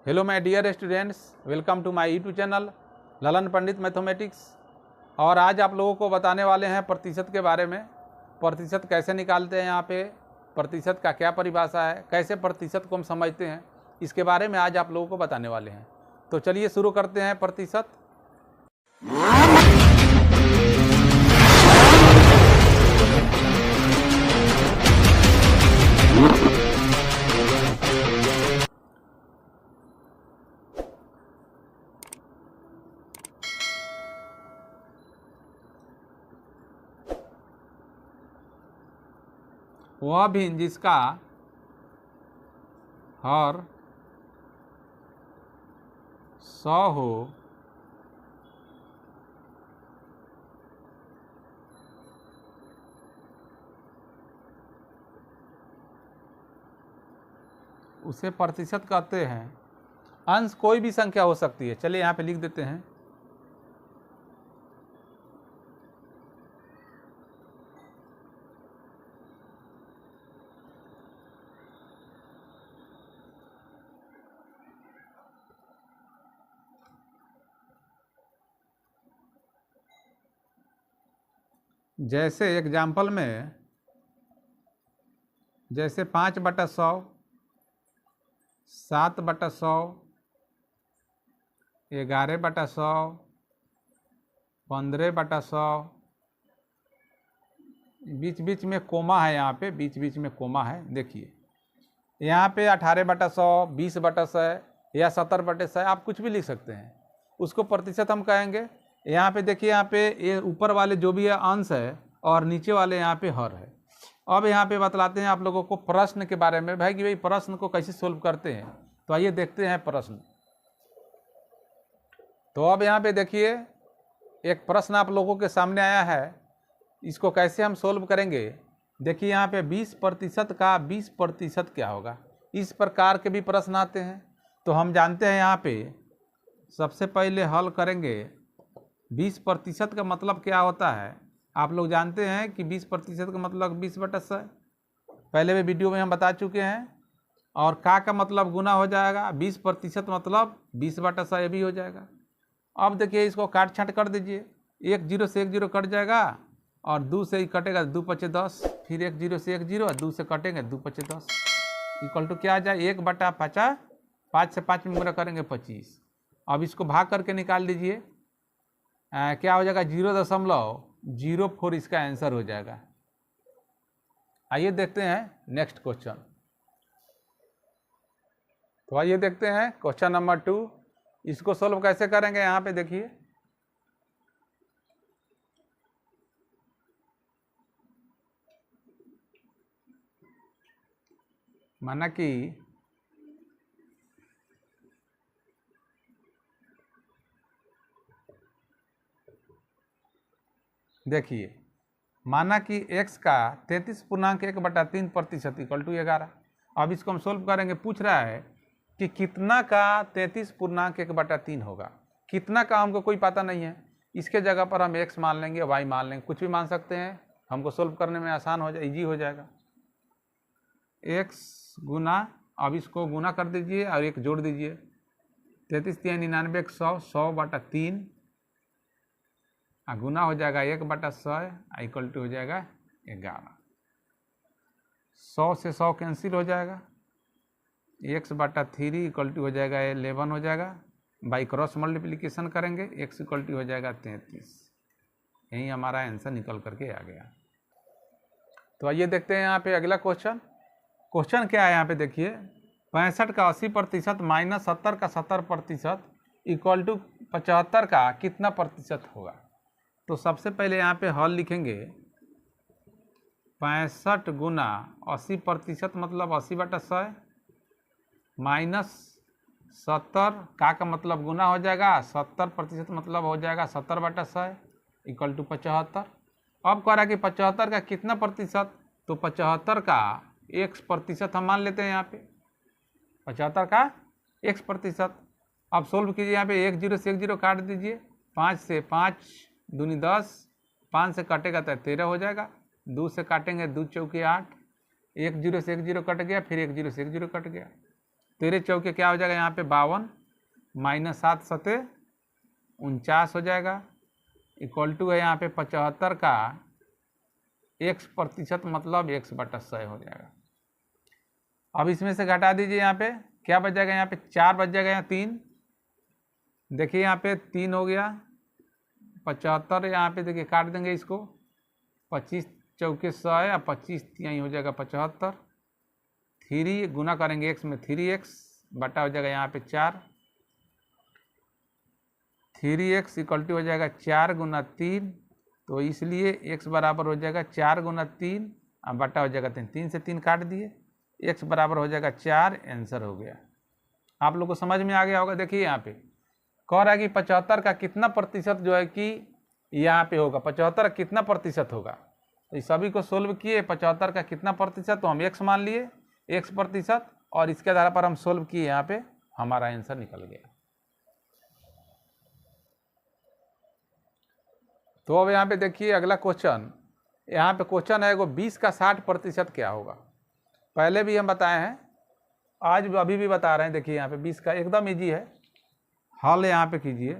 Hello my dear students, welcome to my YouTube channel Lalan Pandit mathematics. और आज आप लोगों को बताने वाले हैं प्रतिशत के बारे में। प्रतिशत कैसे निकालते हैं, यहाँ पे प्रतिशत का क्या परिभाषा है, कैसे प्रतिशत को हम समझते हैं, इसके बारे में आज आप लोगों को बताने वाले हैं। तो चलिए शुरू करते हैं। प्रतिशत वह भी जिसका हर 100 हो उसे प्रतिशत कहते हैं। अंश कोई भी संख्या हो सकती है। चलिए यहाँ पे लिख देते हैं। जैसे एग्जाम्पल में, जैसे 5/100, 7/100, 11/100, 15/100, बीच बीच में कोमा है। यहाँ पे बीच बीच में कोमा है। देखिए यहाँ पे 18/100, 20/100 या 70/100, आप कुछ भी लिख सकते हैं। उसको प्रतिशत हम कहेंगे। यहाँ पे देखिए, यहाँ पे ये ऊपर वाले जो भी है अंश है और नीचे वाले यहाँ पे हर है। अब यहाँ पे बतलाते हैं आप लोगों को प्रश्न के बारे में, भाई कि भाई प्रश्न को कैसे सोल्व करते हैं। तो आइए देखते हैं प्रश्न। तो अब यहाँ पे देखिए एक प्रश्न आप लोगों के सामने आया है। इसको कैसे हम सोल्व करेंगे। देखिए यहाँ पे 20% का 20% क्या होगा, इस प्रकार के भी प्रश्न आते हैं। तो हम जानते हैं यहाँ पे सबसे पहले हल करेंगे। 20% का मतलब क्या होता है, आप लोग जानते हैं कि 20% का मतलब 20/100 पहले भी वीडियो में हम बता चुके हैं। और का मतलब गुना हो जाएगा, 20% मतलब 20/100 ये भी हो जाएगा। अब देखिए इसको काट छाँट कर दीजिए। 1 0 से 1 0 कट जाएगा और 2 से ही कटेगा, 2 5 10, फिर 1 0 से 1 0, 2 से कटेंगे 2 5 10 इक्वल टू क्या आ जाए 1/50। 5 से 5 में गुणा करेंगे 25। अब इसको भाग करके निकाल लीजिए। क्या हो जाएगा 0.04 इसका आंसर हो जाएगा। आइए देखते हैं नेक्स्ट क्वेश्चन। तो आइए देखते हैं क्वेश्चन नंबर 2। इसको सोल्व कैसे करेंगे। यहाँ पे देखिए माना कि देखिए, माना कि x का 33.1/3% इक्वल टू 11। अब इसको हम सोल्व करेंगे। पूछ रहा है कि कितना का 33.1/3 होगा। कितना का हमको कोई पता नहीं है। इसके जगह पर हम x मान लेंगे, y मान लेंगे, कुछ भी मान सकते हैं। हमको सोल्व करने में आसान हो जाए, ईजी हो जाएगा। x गुना, अब इसको गुना कर दीजिए और एक जोड़ दीजिए। 33 3 99 100, 100/3 गुना हो जाएगा 1/100 इक्वल टू हो जाएगा 11। 100 से 100 कैंसिल हो जाएगा। x/3 इक्वल टू हो जाएगा 11 हो जाएगा। बाई क्रॉस मल्टीप्लिकेशन करेंगे, x इक्वल टू हो जाएगा 33। यही हमारा आंसर निकल करके आ गया। तो आइए देखते हैं यहाँ पे अगला क्वेश्चन। क्वेश्चन क्या है यहाँ पे देखिए, 65 का 80% माइनस 70 का 70% इक्वल टू 75 का कितना प्रतिशत होगा। तो सबसे पहले यहाँ पे हल लिखेंगे। 65 गुना 80% मतलब 80/100 माइनस 70 का मतलब गुना हो जाएगा 70% मतलब हो जाएगा 70/100 इक्वल टू 75। अब कह रहा है कि 75 का कितना प्रतिशत। तो 75 का x% हम मान लेते हैं। यहाँ पे 75 का x%। अब सोल्व कीजिए। यहाँ पे 1 0 से 1 0 काट दीजिए। 5 से 5 दूनी 10, 5 से काटेगा तो 13 हो जाएगा। 2 से काटेंगे 2 चौके 8, 1 0 से 1 0 कट गया, फिर 1 0 से 1 0 कट गया। 13 चौके क्या हो जाएगा यहाँ पे 52 माइनस 7 सते 49 हो जाएगा, इक्वल टू है यहाँ पे 75 का x% मतलब x/100 हो जाएगा। अब इसमें से घटा दीजिए, यहाँ पे क्या बच जाएगा, यहाँ पे 4 बच जाएगा, यहाँ 3, देखिए यहाँ पे 3 हो गया, 75 यहाँ पे देखिए काट देंगे इसको, 25 चौके 100 है, 25 यहीं हो जाएगा 75, 3 गुना करेंगे x में 3x बटा हो जाएगा यहाँ पे 4, 3x इक्वल टू हो जाएगा 4 गुना 3, तो इसलिए x बराबर हो जाएगा 4 गुना 3 बटा हो जाएगा 3, 3 से 3 काट दिए, x बराबर हो जाएगा 4, आंसर हो गया। आप लोग को समझ में आ गया होगा। देखिए यहाँ पे कह रहा है कि 75 का कितना प्रतिशत जो है कि यहाँ पे होगा, 75 कितना प्रतिशत होगा, तो इस सभी को सोल्व किए, 75 का कितना प्रतिशत, तो हम x मान लिए x%, और इसके आधार पर हम सोल्व किए, यहाँ पे हमारा आंसर निकल गया। तो अब यहाँ पे देखिए अगला क्वेश्चन, यहाँ पे क्वेश्चन है वो 20 का 60% क्या होगा। पहले भी हम बताए हैं, आज भी अभी भी बता रहे हैं। देखिए यहाँ पे 20 का एकदम इजी है, हल यहाँ पे कीजिए,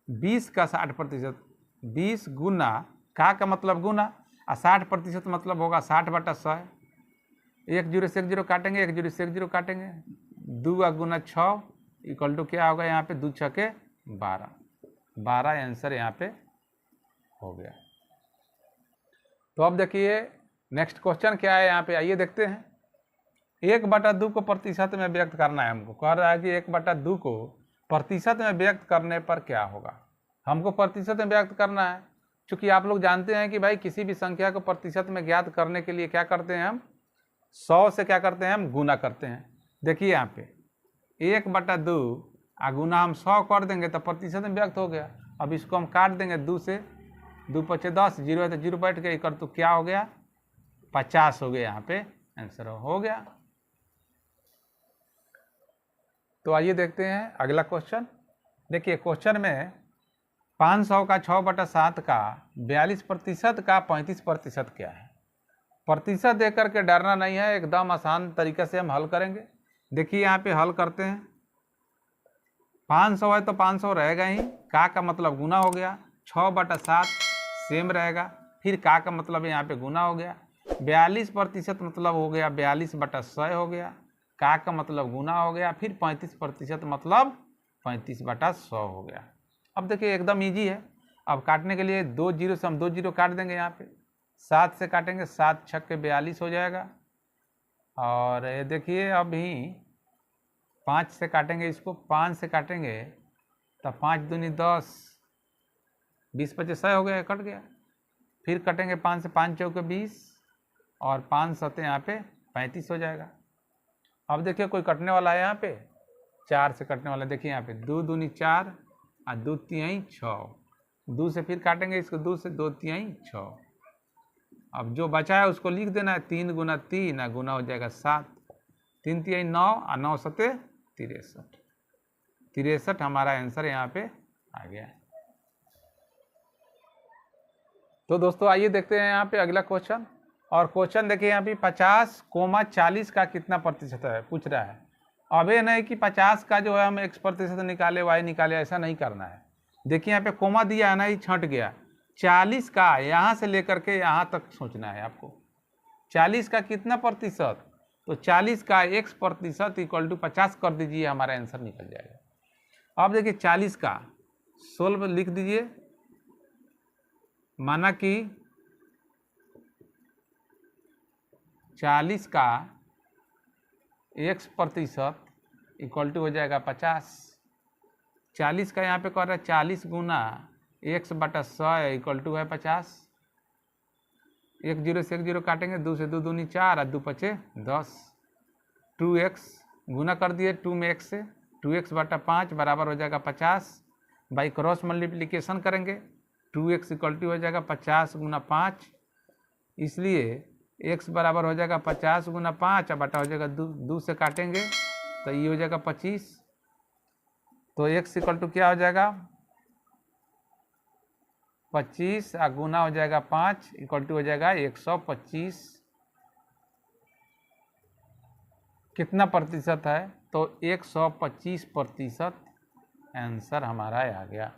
20 का 60%, 20 गुना का मतलब गुना, और 60% मतलब होगा 60/100, 1 0 से 1 0 काटेंगे, 1 0 से 1 0 काटेंगे, 2 गुना 6 इक्वल टू क्या होगा, यहाँ पे 2 6 12, 12 आंसर यहाँ पे हो गया। तो अब देखिए नेक्स्ट क्वेश्चन क्या है यहाँ पे, आइए देखते हैं। 1/2 को प्रतिशत में व्यक्त करना है हमको, कह रहा है कि 1/2 को प्रतिशत में व्यक्त करने पर क्या होगा। हमको प्रतिशत में व्यक्त करना है, क्योंकि आप लोग जानते हैं कि भाई किसी भी संख्या को प्रतिशत में ज्ञात करने के लिए क्या करते हैं हम, 100 से क्या करते हैं हम, गुना करते हैं। देखिए यहाँ पे 1/2 गुना हम 100 कर देंगे तो प्रतिशत में व्यक्त हो गया। अब इसको हम काट देंगे 2 से, 2 5 10, 0 है तो 0 बैठ गया, कर तो क्या हो गया, 50 हो गया, यहाँ पे आंसर हो गया। तो आइए देखते हैं अगला क्वेश्चन। देखिए क्वेश्चन में 500 का 6/7 का 42% का 35% क्या है। प्रतिशत देकर के डरना नहीं है, एकदम आसान तरीके से हम हल करेंगे। देखिए यहाँ पे हल करते हैं, 500 है तो 500 रहेगा ही, का मतलब गुना हो गया, 6/7 सेम रहेगा, फिर का मतलब यहाँ पे गुना हो गया, 42% मतलब हो गया 42/100 हो गया, का मतलब गुना हो गया, फिर 35% मतलब 35/100 हो गया। अब देखिए एकदम इजी है। अब काटने के लिए 2 0 से हम 2 0 काट देंगे, यहाँ पे 7 से काटेंगे, 7 6 42 हो जाएगा। और ये देखिए अभी 5 से काटेंगे, इसको 5 से काटेंगे तो 5 दूनी 10, 20 25 100 हो गया, कट गया। फिर कटेंगे 5 से, 5 चौके 20, और 5 7 यहाँ पे 35 हो जाएगा। अब देखिए कोई कटने वाला है, यहाँ पे 4 से कटने वाला है। देखिए यहाँ पे 2 दूनी 4 और 2 तिहाई 6, 2 से फिर काटेंगे इसको, 2 से 2 तिहाई 6। अब जो बचा है उसको लिख देना है, 3 गुना 3 गुना हो जाएगा 7, 3 तिहाई 9 और 9 7 63, 63 हमारा आंसर यहाँ पे आ गया। तो दोस्तों आइए देखते हैं यहाँ पे अगला क्वेश्चन। और क्वेश्चन देखिए यहाँ पे 50,40 का कितना प्रतिशत है पूछ रहा है। अब ये नहीं कि 50 का जो है हम x% निकाले, y निकाले, ऐसा नहीं करना है। देखिए यहाँ पे कोमा दिया है ना, ही छंट गया। 40 का यहाँ से लेकर के यहाँ तक सोचना है आपको, 40 का कितना प्रतिशत, तो 40 का x% इक्वल टू 50 कर दीजिए, हमारा आंसर निकल जाएगा। अब देखिए 40 का सोल्व लिख दीजिए, माना कि 40 का x% इक्वल टू हो जाएगा 50। 40 का यहाँ पे कह रहा है 40 गुना x/100 इक्वल टू है 50। 1 0 से 1 0 काटेंगे, 2 से 2 दूनी 4 और 2 5 10, 2x गुना कर दिए 2 में x से, 2x/5 बराबर हो जाएगा 50। बाई क्रॉस मल्टीप्लिकेशन करेंगे, 2x इक्वल टू हो जाएगा 50 गुना 5, इसलिए x बराबर हो जाएगा 50 गुना 5 बटा हो जाएगा 2 से काटेंगे तो ये हो जाएगा 25। तो x इक्वल टू क्या हो जाएगा 25 गुना हो जाएगा 5 इक्वल टू हो जाएगा 125 कितना प्रतिशत है, तो 125% आंसर हमारा आ गया।